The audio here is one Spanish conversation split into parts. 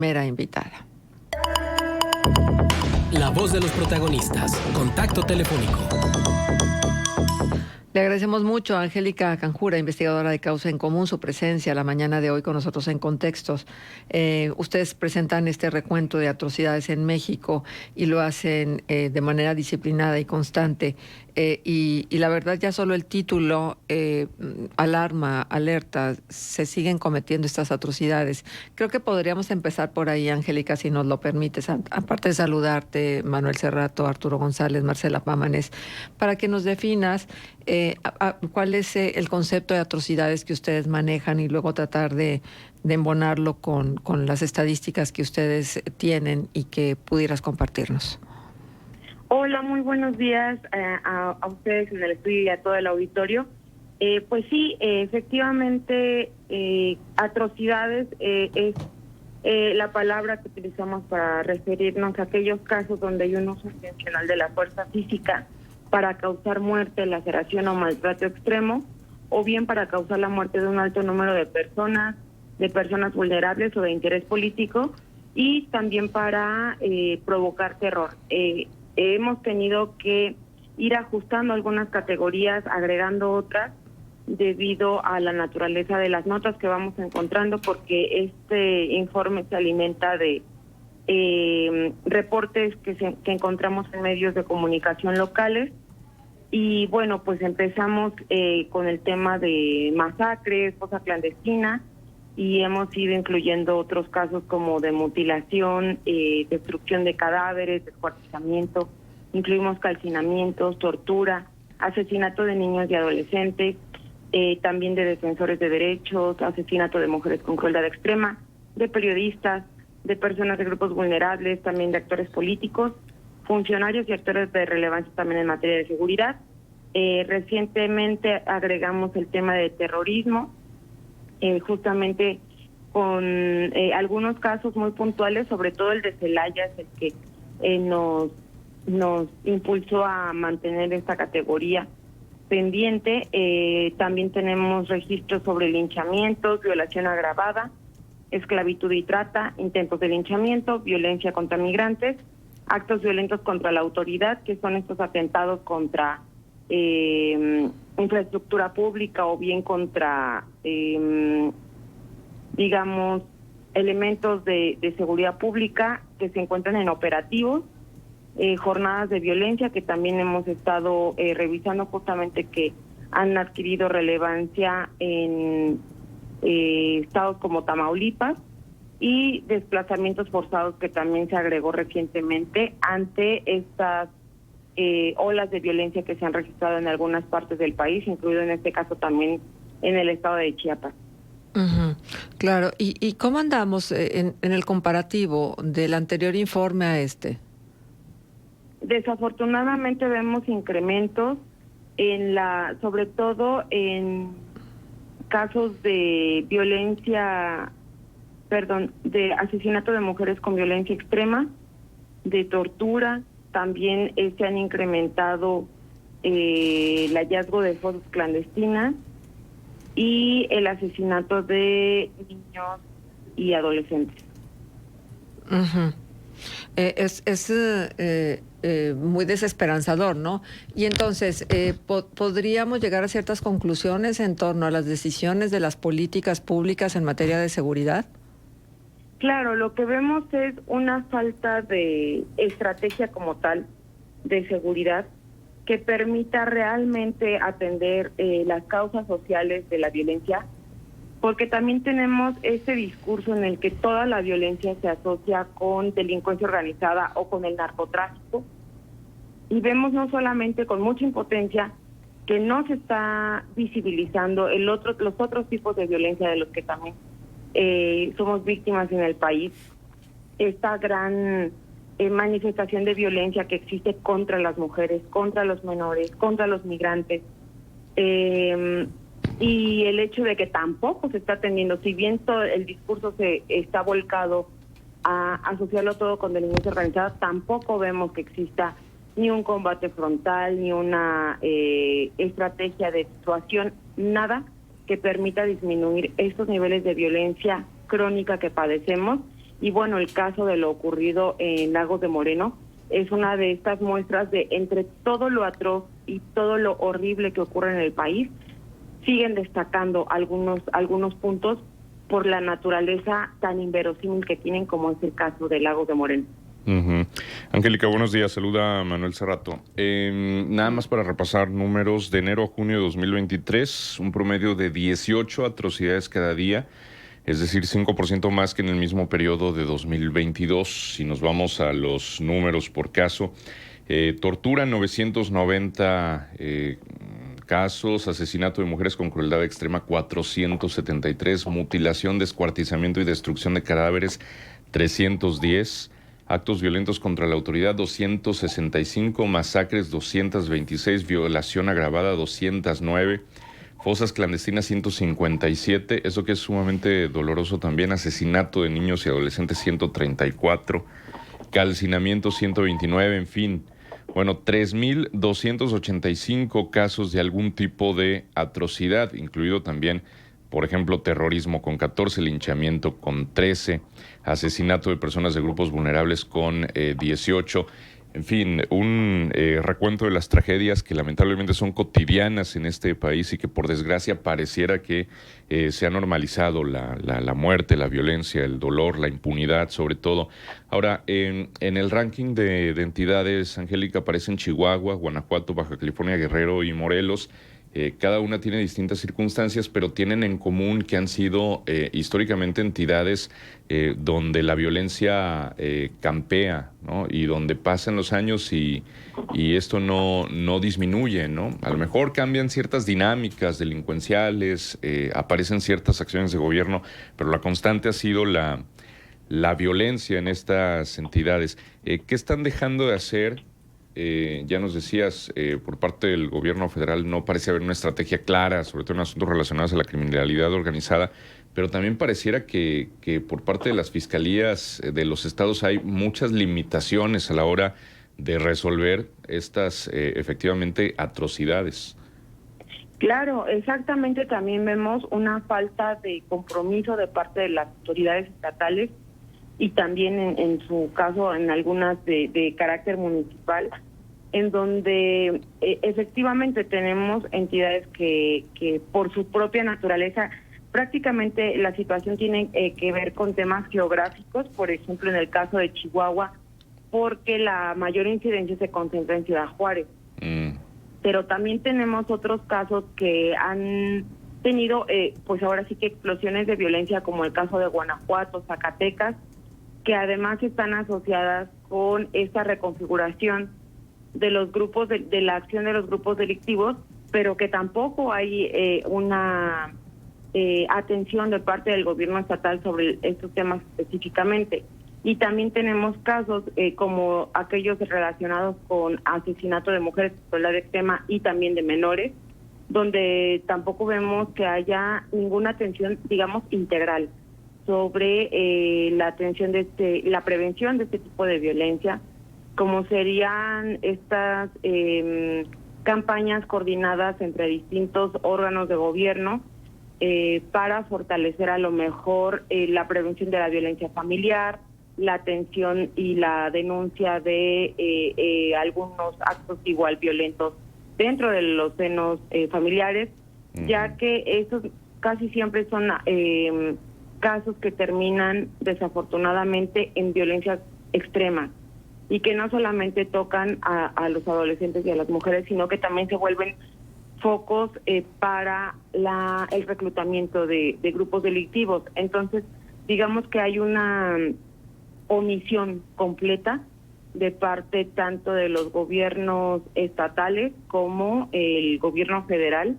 Primera invitada. La voz de los protagonistas. Contacto telefónico. Le agradecemos mucho a Angélica Canjura, investigadora de Causa en Común, su presencia la mañana de hoy con nosotros en Contextos. Ustedes presentan este recuento de atrocidades en México y lo hacen de manera disciplinada y constante. Y la verdad, ya solo el título alarma, alerta, se siguen cometiendo estas atrocidades. Creo que podríamos empezar por ahí, Angélica, si nos lo permites, aparte de saludarte, Manuel Cerrato, Arturo González, Marcela Pámanes, para que nos definas cuál es el concepto de atrocidades que ustedes manejan y luego tratar de embonarlo con las estadísticas que ustedes tienen y que pudieras compartirnos. Hola, muy buenos días a ustedes en el estudio y a todo el auditorio. Pues sí, efectivamente, atrocidades es la palabra que utilizamos para referirnos a aquellos casos donde hay un uso intencional de la fuerza física para causar muerte, laceración o maltrato extremo, o bien para causar la muerte de un alto número de personas vulnerables o de interés político, y también para provocar terror. Hemos tenido que ir ajustando algunas categorías, agregando otras, debido a la naturaleza de las notas que vamos encontrando, porque este informe se alimenta de reportes que encontramos en medios de comunicación locales. Y bueno, pues empezamos con el tema de masacres, fosa clandestina, y hemos ido incluyendo otros casos como de mutilación, destrucción de cadáveres, descuartizamiento, incluimos calcinamientos, tortura, asesinato de niños y adolescentes, también de defensores de derechos, asesinato de mujeres con crueldad extrema, de periodistas, de personas de grupos vulnerables, también de actores políticos, funcionarios y actores de relevancia también en materia de seguridad. Recientemente agregamos el tema de terrorismo, justamente con algunos casos muy puntuales, sobre todo el de Celaya, es el que nos impulsó a mantener esta categoría pendiente. También tenemos registros sobre linchamientos, violación agravada, esclavitud y trata, intentos de linchamiento, violencia contra migrantes, actos violentos contra la autoridad, que son estos atentados contra infraestructura pública o bien contra, digamos, elementos de seguridad pública que se encuentran en operativos, jornadas de violencia que también hemos estado revisando, justamente que han adquirido relevancia en estados como Tamaulipas, y desplazamientos forzados que también se agregó recientemente ante estas olas de violencia que se han registrado en algunas partes del país, incluido en este caso también en el estado de Chiapas. Uh-huh. Claro, ¿y cómo andamos en el comparativo del anterior informe a este? Desafortunadamente vemos incrementos sobre todo en casos de violencia, de asesinato de mujeres con violencia extrema, de tortura. También se han incrementado el hallazgo de fosas clandestinas y el asesinato de niños y adolescentes. Uh-huh. Es muy desesperanzador, ¿no? Y entonces, ¿podríamos llegar a ciertas conclusiones en torno a las decisiones de las políticas públicas en materia de seguridad? Claro, lo que vemos es una falta de estrategia como tal de seguridad que permita realmente atender las causas sociales de la violencia, porque también tenemos este discurso en el que toda la violencia se asocia con delincuencia organizada o con el narcotráfico, y vemos no solamente con mucha impotencia que no se está visibilizando los otros tipos de violencia de los que también somos víctimas en el país, esta gran manifestación de violencia que existe contra las mujeres, contra los menores, contra los migrantes, y el hecho de que tampoco se está atendiendo, si bien todo el discurso se está volcado a asociarlo todo con delincuencia organizada, tampoco vemos que exista ni un combate frontal, ni una estrategia de situación, nada que permita disminuir estos niveles de violencia crónica que padecemos Y bueno, el caso de lo ocurrido en Lagos de Moreno es una de estas muestras de entre todo lo atroz y todo lo horrible que ocurre en el país, siguen destacando algunos puntos por la naturaleza tan inverosímil que tienen, como es el caso de Lagos de Moreno. Angélica, buenos días. Saluda a Manuel Cerrato. Nada más para repasar números de enero a junio de 2023, un promedio de 18 atrocidades cada día, es decir, 5% más que en el mismo periodo de 2022. Si nos vamos a los números por caso, tortura 990 casos, asesinato de mujeres con crueldad extrema 473, mutilación, descuartizamiento y destrucción de cadáveres 310, actos violentos contra la autoridad 265, masacres 226, violación agravada 209, fosas clandestinas 157, eso que es sumamente doloroso también, asesinato de niños y adolescentes 134, calcinamiento 129, en fin. Bueno, 3.285 casos de algún tipo de atrocidad, incluido también, por ejemplo, terrorismo con 14, linchamiento con 13, asesinato de personas de grupos vulnerables con 18. En fin, un recuento de las tragedias que lamentablemente son cotidianas en este país y que por desgracia pareciera que se ha normalizado la muerte, la violencia, el dolor, la impunidad sobre todo. Ahora, en el ranking de entidades, Angélica, aparecen Chihuahua, Guanajuato, Baja California, Guerrero y Morelos. Cada una tiene distintas circunstancias, pero tienen en común que han sido históricamente entidades donde la violencia campea, ¿no? Y donde pasan los años y esto no disminuye, ¿no? A lo mejor cambian ciertas dinámicas delincuenciales, aparecen ciertas acciones de gobierno, pero la constante ha sido la violencia en estas entidades. ¿Qué están dejando de hacer? Ya nos decías, por parte del gobierno federal no parece haber una estrategia clara, sobre todo en asuntos relacionados a la criminalidad organizada, pero también pareciera que por parte de las fiscalías de los estados hay muchas limitaciones a la hora de resolver estas, efectivamente, atrocidades. Claro, exactamente. También vemos una falta de compromiso de parte de las autoridades estatales y también en su caso en algunas de carácter municipal, en donde efectivamente tenemos entidades que por su propia naturaleza, prácticamente la situación tiene que ver con temas geográficos, por ejemplo en el caso de Chihuahua, porque la mayor incidencia se concentra en Ciudad Juárez. Pero también tenemos otros casos que han tenido, pues ahora sí que explosiones de violencia, como el caso de Guanajuato, Zacatecas, que además están asociadas con esta reconfiguración de los grupos, de la acción de los grupos delictivos, pero que tampoco hay una atención de parte del gobierno estatal sobre estos temas específicamente. Y también tenemos casos como aquellos relacionados con asesinato de mujeres, crueldad extrema y también de menores, donde tampoco vemos que haya ninguna atención, digamos, integral sobre la atención de la prevención de este tipo de violencia, como serían estas campañas coordinadas entre distintos órganos de gobierno para fortalecer a lo mejor la prevención de la violencia familiar, la atención y la denuncia de algunos actos igual violentos dentro de los senos familiares, ya que estos casi siempre son casos que terminan desafortunadamente en violencia extrema y que no solamente tocan a los adolescentes y a las mujeres, sino que también se vuelven focos para el reclutamiento de grupos delictivos. Entonces, digamos que hay una omisión completa de parte tanto de los gobiernos estatales como el gobierno federal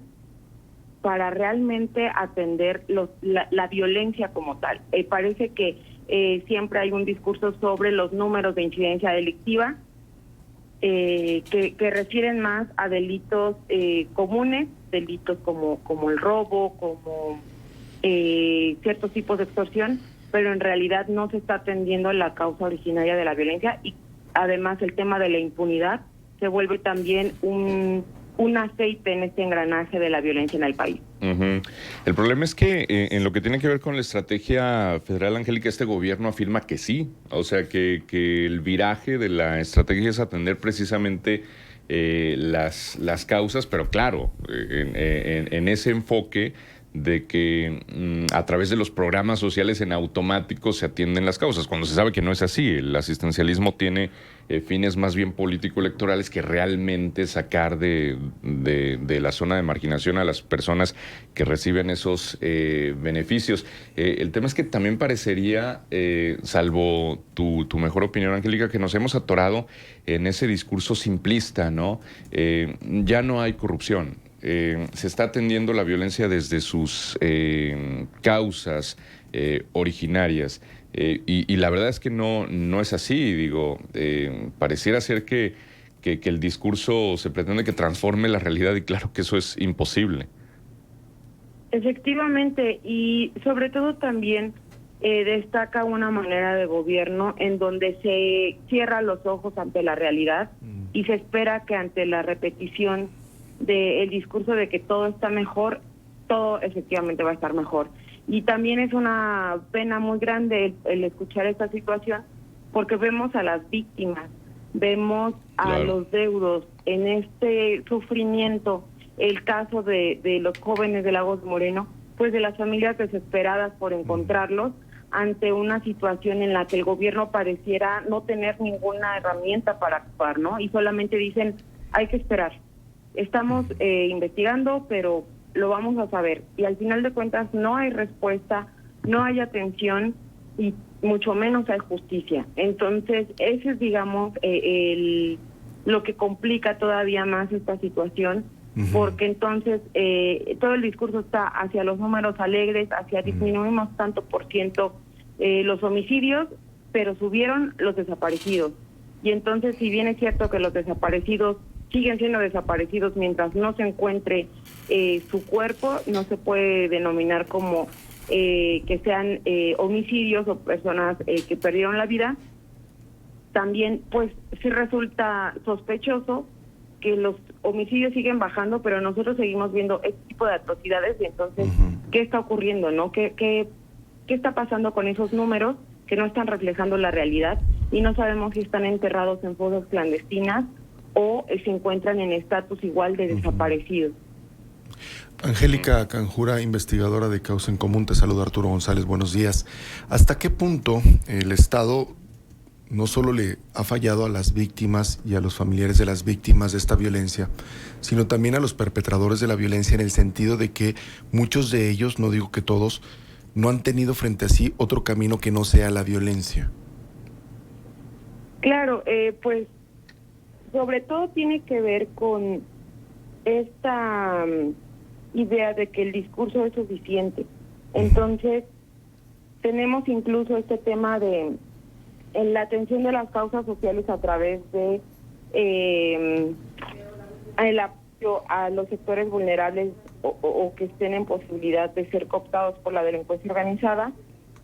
para realmente atender la violencia como tal. Parece que siempre hay un discurso sobre los números de incidencia delictiva que refieren más a delitos comunes, delitos como el robo, como ciertos tipos de extorsión, pero en realidad no se está atendiendo la causa originaria de la violencia y además el tema de la impunidad se vuelve también un un aceite en este engranaje de la violencia en el país. El problema es que en lo que tiene que ver con la estrategia federal, Angélica, este gobierno afirma que sí, o sea, que el viraje de la estrategia es atender precisamente las causas, pero claro, en ese enfoque de que a través de los programas sociales en automático se atienden las causas, cuando se sabe que no es así. El asistencialismo tiene fines más bien político-electorales que realmente sacar de la zona de marginación a las personas que reciben esos beneficios. El tema es que también parecería, salvo tu mejor opinión, Angélica, que nos hemos atorado en ese discurso simplista, ¿no? Ya no hay corrupción. Se está atendiendo la violencia desde sus causas originarias y la verdad es que no es así. Digo, pareciera ser que el discurso se pretende que transforme la realidad y claro que eso es imposible. Efectivamente, y sobre todo también destaca una manera de gobierno en donde se cierra los ojos ante la realidad y se espera que ante la repetición del discurso de que todo está mejor, todo efectivamente va a estar mejor. Y también es una pena muy grande el escuchar esta situación, porque vemos a las víctimas, vemos a los deudos en este sufrimiento, el caso de los jóvenes de Lagos Moreno, pues de las familias desesperadas por encontrarlos ante una situación en la que el gobierno pareciera no tener ninguna herramienta para actuar, ¿no? Y solamente dicen, hay que esperar. Estamos investigando, pero lo vamos a saber. Y al final de cuentas no hay respuesta, no hay atención y mucho menos hay justicia. Entonces, ese es, digamos, lo que complica todavía más esta situación, porque entonces todo el discurso está hacia los números alegres, hacia disminuimos tanto por ciento los homicidios, pero subieron los desaparecidos. Y entonces, si bien es cierto que los desaparecidos siguen siendo desaparecidos mientras no se encuentre su cuerpo, no se puede denominar como que sean homicidios o personas que perdieron la vida. También, pues, sí resulta sospechoso que los homicidios siguen bajando, pero nosotros seguimos viendo este tipo de atrocidades y entonces, ¿qué está ocurriendo, no? ¿Qué está pasando con esos números que no están reflejando la realidad y no sabemos si están enterrados en fosas clandestinas o se encuentran en estatus igual de desaparecidos? Angélica Canjura, investigadora de Causa en Común, te saluda Arturo González, buenos días. ¿Hasta qué punto el Estado no solo le ha fallado a las víctimas y a los familiares de las víctimas de esta violencia, sino también a los perpetradores de la violencia, en el sentido de que muchos de ellos, no digo que todos, no han tenido frente a sí otro camino que no sea la violencia? Claro, pues sobre todo tiene que ver con esta idea de que el discurso es suficiente. Entonces, tenemos incluso este tema de en la atención de las causas sociales a través de el apoyo a los sectores vulnerables o que estén en posibilidad de ser cooptados por la delincuencia organizada,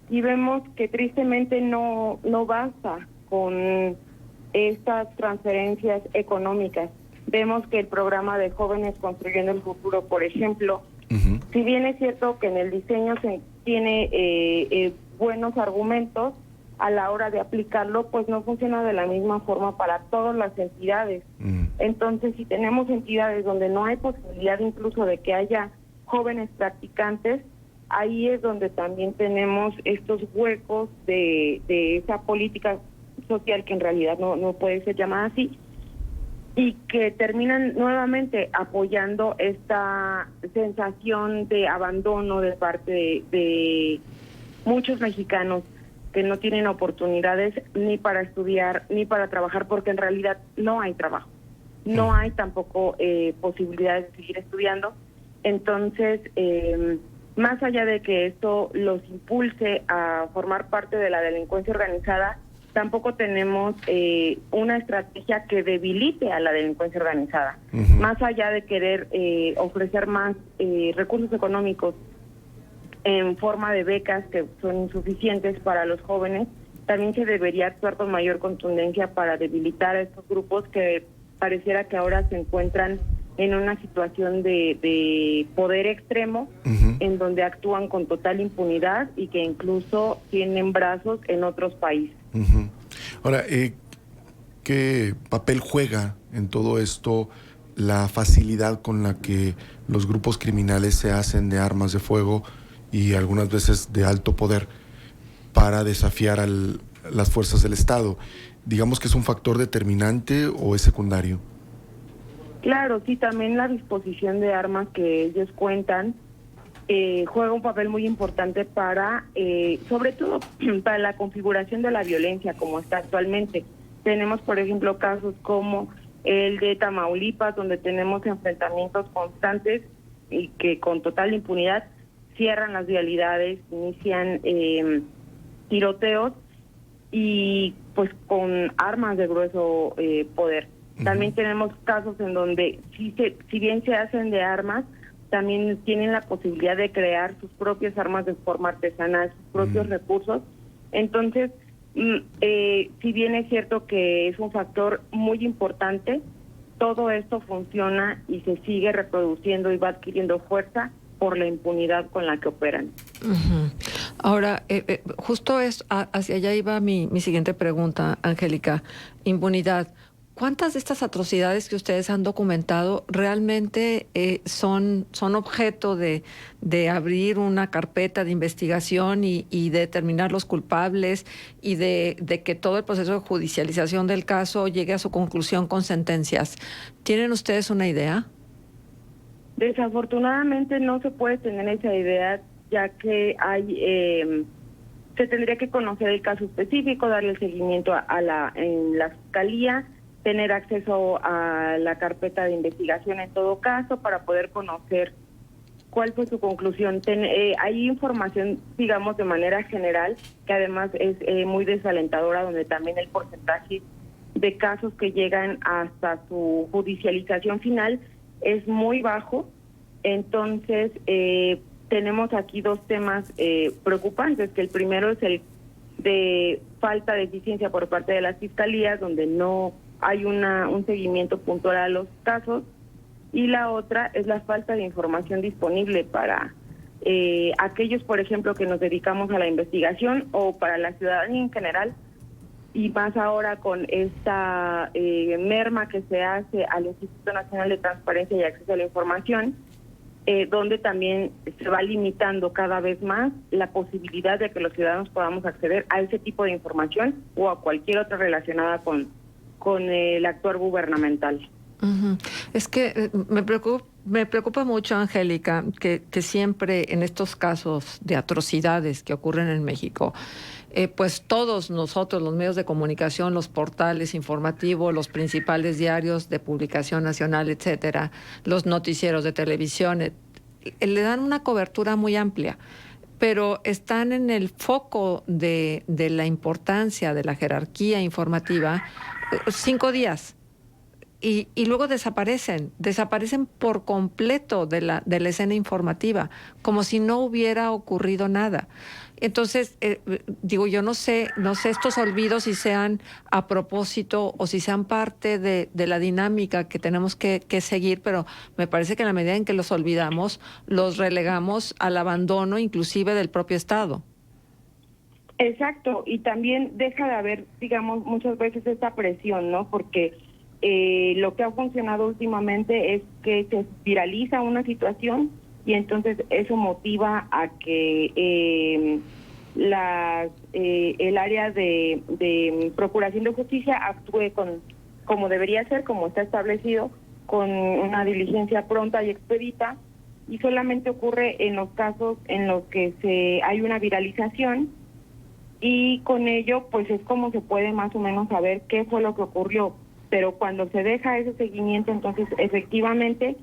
y vemos que tristemente no basta con estas transferencias económicas. Vemos que el programa de Jóvenes Construyendo el Futuro, por ejemplo, si bien es cierto que en el diseño se tiene buenos argumentos, a la hora de aplicarlo, pues no funciona de la misma forma para todas las entidades. Entonces, si tenemos entidades donde no hay posibilidad incluso de que haya jóvenes practicantes, ahí es donde también tenemos estos huecos de esa política social que en realidad no puede ser llamada así, y que terminan nuevamente apoyando esta sensación de abandono de parte de muchos mexicanos que no tienen oportunidades ni para estudiar ni para trabajar, porque en realidad no hay trabajo, no hay tampoco posibilidades de seguir estudiando. Entonces, más allá de que esto los impulse a formar parte de la delincuencia organizada, tampoco tenemos una estrategia que debilite a la delincuencia organizada. Más allá de querer ofrecer más recursos económicos en forma de becas que son insuficientes para los jóvenes, también se debería actuar con mayor contundencia para debilitar a estos grupos que pareciera que ahora se encuentran en una situación de poder extremo, en donde actúan con total impunidad y que incluso tienen brazos en otros países. Ahora, ¿qué papel juega en todo esto la facilidad con la que los grupos criminales se hacen de armas de fuego y algunas veces de alto poder para desafiar a las fuerzas del Estado? ¿Digamos que es un factor determinante o es secundario? Claro, sí, también la disposición de armas que ellos cuentan juega un papel muy importante para, sobre todo, para la configuración de la violencia como está actualmente. Tenemos, por ejemplo, casos como el de Tamaulipas, donde tenemos enfrentamientos constantes y que con total impunidad cierran las vialidades, inician tiroteos y pues con armas de grueso poder. También tenemos casos en donde si bien se hacen de armas, también tienen la posibilidad de crear sus propias armas de forma artesanal, sus propios recursos. Entonces, si bien es cierto que es un factor muy importante, todo esto funciona y se sigue reproduciendo y va adquiriendo fuerza por la impunidad con la que operan. Ahora, justo hacia allá iba mi siguiente pregunta, Angélica. Impunidad. ¿Cuántas de estas atrocidades que ustedes han documentado realmente son objeto de abrir una carpeta de investigación y determinar los culpables y de que todo el proceso de judicialización del caso llegue a su conclusión con sentencias? ¿Tienen ustedes una idea? Desafortunadamente no se puede tener esa idea, ya que se tendría que conocer el caso específico, darle el seguimiento en la fiscalía, tener acceso a la carpeta de investigación en todo caso para poder conocer cuál fue su conclusión. Hay información, digamos, de manera general, que además es muy desalentadora, donde también el porcentaje de casos que llegan hasta su judicialización final es muy bajo. Entonces, tenemos aquí dos temas preocupantes, que el primero es el de falta de eficiencia por parte de las fiscalías, donde no hay un seguimiento puntual a los casos, y la otra es la falta de información disponible para aquellos, por ejemplo, que nos dedicamos a la investigación o para la ciudadanía en general, y más ahora con esta merma que se hace al Instituto Nacional de Transparencia y Acceso a la Información, donde también se va limitando cada vez más la posibilidad de que los ciudadanos podamos acceder a ese tipo de información o a cualquier otra relacionada con el actuar gubernamental. Es que me preocupa mucho, Angélica, que siempre en estos casos de atrocidades que ocurren en México, pues todos nosotros, los medios de comunicación, los portales informativos, los principales diarios de publicación nacional, etcétera, los noticieros de televisión, le dan una cobertura muy amplia, pero están en el foco de la importancia de la jerarquía informativa 5 días. Y luego desaparecen por completo de la escena informativa, como si no hubiera ocurrido nada. Entonces, yo no sé estos olvidos si sean a propósito o si sean parte de la dinámica que tenemos que seguir, pero me parece que en la medida en que los olvidamos, los relegamos al abandono inclusive del propio Estado. Exacto, y también deja de haber, digamos, muchas veces esta presión, ¿no? Porque lo que ha funcionado últimamente es que se viraliza una situación y entonces eso motiva a que el área de procuración de justicia actúe como debería ser, como está establecido, con una diligencia pronta y expedita, y solamente ocurre en los casos en los que hay una viralización, y con ello pues es como se puede más o menos saber qué fue lo que ocurrió. Pero cuando se deja ese seguimiento, entonces efectivamente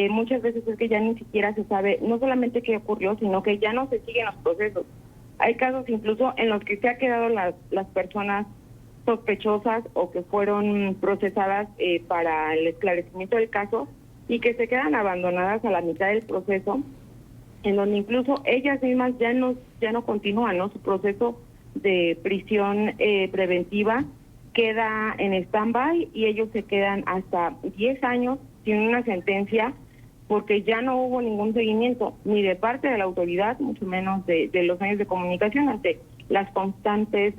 muchas veces es que ya ni siquiera se sabe no solamente qué ocurrió, sino que ya no se siguen los procesos. Hay casos incluso en los que se ha quedado las personas sospechosas o que fueron procesadas para el esclarecimiento del caso y que se quedan abandonadas a la mitad del proceso, en donde incluso ellas mismas ya no continúan, ¿no? Su proceso de prisión preventiva queda en stand-by y ellos se quedan hasta 10 años sin una sentencia, porque ya no hubo ningún seguimiento, ni de parte de la autoridad, mucho menos de los medios de comunicación, ante las constantes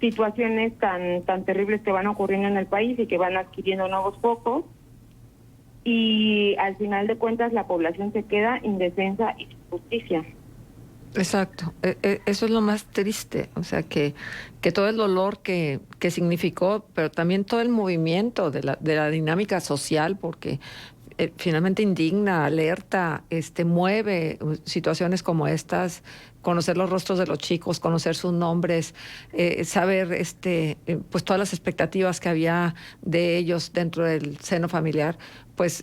situaciones tan terribles que van ocurriendo en el país y que van adquiriendo nuevos focos. Y al final de cuentas la población se queda indefensa y sin justicia. Exacto, eso es lo más triste, o sea, que todo el dolor que significó, pero también todo el movimiento de la dinámica social, porque finalmente indigna, alerta, mueve situaciones como estas, conocer los rostros de los chicos, conocer sus nombres, saber pues todas las expectativas que había de ellos dentro del seno familiar, pues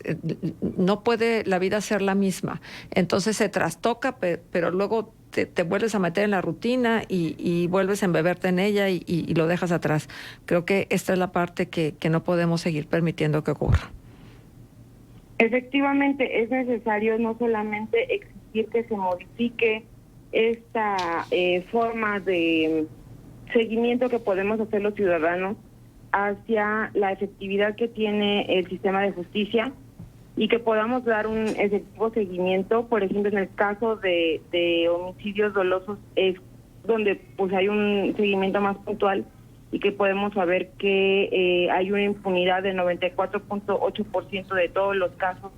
no puede la vida ser la misma. Entonces se trastoca, pero luego te vuelves a meter en la rutina y vuelves a embeberte en ella y lo dejas atrás. Creo que esta es la parte que no podemos seguir permitiendo que ocurra. Efectivamente, es necesario no solamente exigir que se modifique esta forma de seguimiento que podemos hacer los ciudadanos hacia la efectividad que tiene el sistema de justicia y que podamos dar un efectivo seguimiento. Por ejemplo, en el caso de homicidios dolosos es donde pues hay un seguimiento más puntual y que podemos saber que hay una impunidad del 94.8% de todos los casos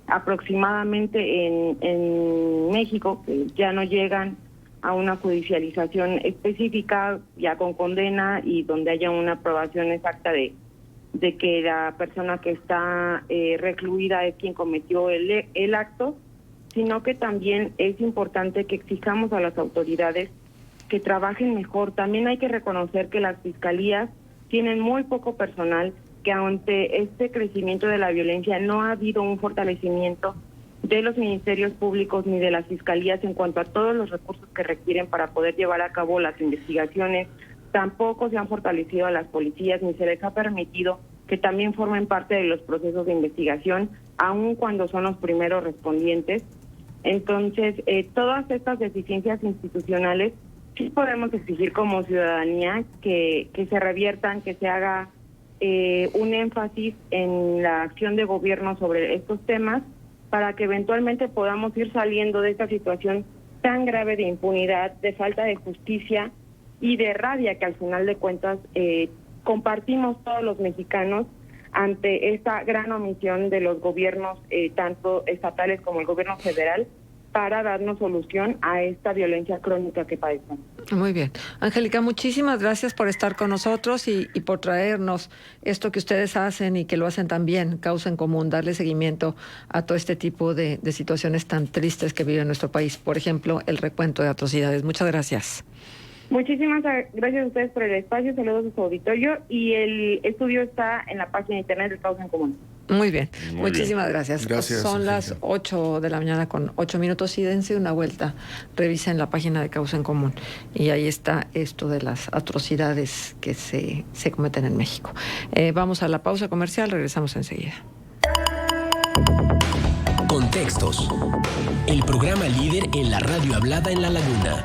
aproximadamente en México, que ya no llegan a una judicialización específica, ya con condena y donde haya una aprobación exacta de que la persona que está recluida es quien cometió el acto, sino que también es importante que exijamos a las autoridades que trabajen mejor. También hay que reconocer que las fiscalías tienen muy poco personal, que ante este crecimiento de la violencia no ha habido un fortalecimiento de los ministerios públicos ni de las fiscalías en cuanto a todos los recursos que requieren para poder llevar a cabo las investigaciones. Tampoco se han fortalecido a las policías ni se les ha permitido que también formen parte de los procesos de investigación, aun cuando son los primeros respondientes. Entonces, todas estas deficiencias institucionales sí podemos exigir como ciudadanía que se reviertan, que se haga un énfasis en la acción de gobierno sobre estos temas para que eventualmente podamos ir saliendo de esta situación tan grave de impunidad, de falta de justicia y de rabia que al final de cuentas compartimos todos los mexicanos ante esta gran omisión de los gobiernos, tanto estatales como el gobierno federal, para darnos solución a esta violencia crónica que padecemos. Muy bien. Angélica, muchísimas gracias por estar con nosotros y por traernos esto que ustedes hacen y que lo hacen también, Causa en Común, darle seguimiento a todo este tipo de situaciones tan tristes que vive nuestro país. Por ejemplo, el recuento de atrocidades. Muchas gracias. Muchísimas gracias a ustedes por el espacio, saludos a su auditorio y el estudio está en la página de internet de Causa en Común. Muy bien, muchísimas gracias. Gracias. Son Angélica. las 8 de la mañana con 8 minutos y dense una vuelta, revisen la página de Causa en Común y ahí está esto de las atrocidades que se cometen en México. Vamos a la pausa comercial, regresamos enseguida. Contextos. El programa líder en la radio hablada en La Laguna.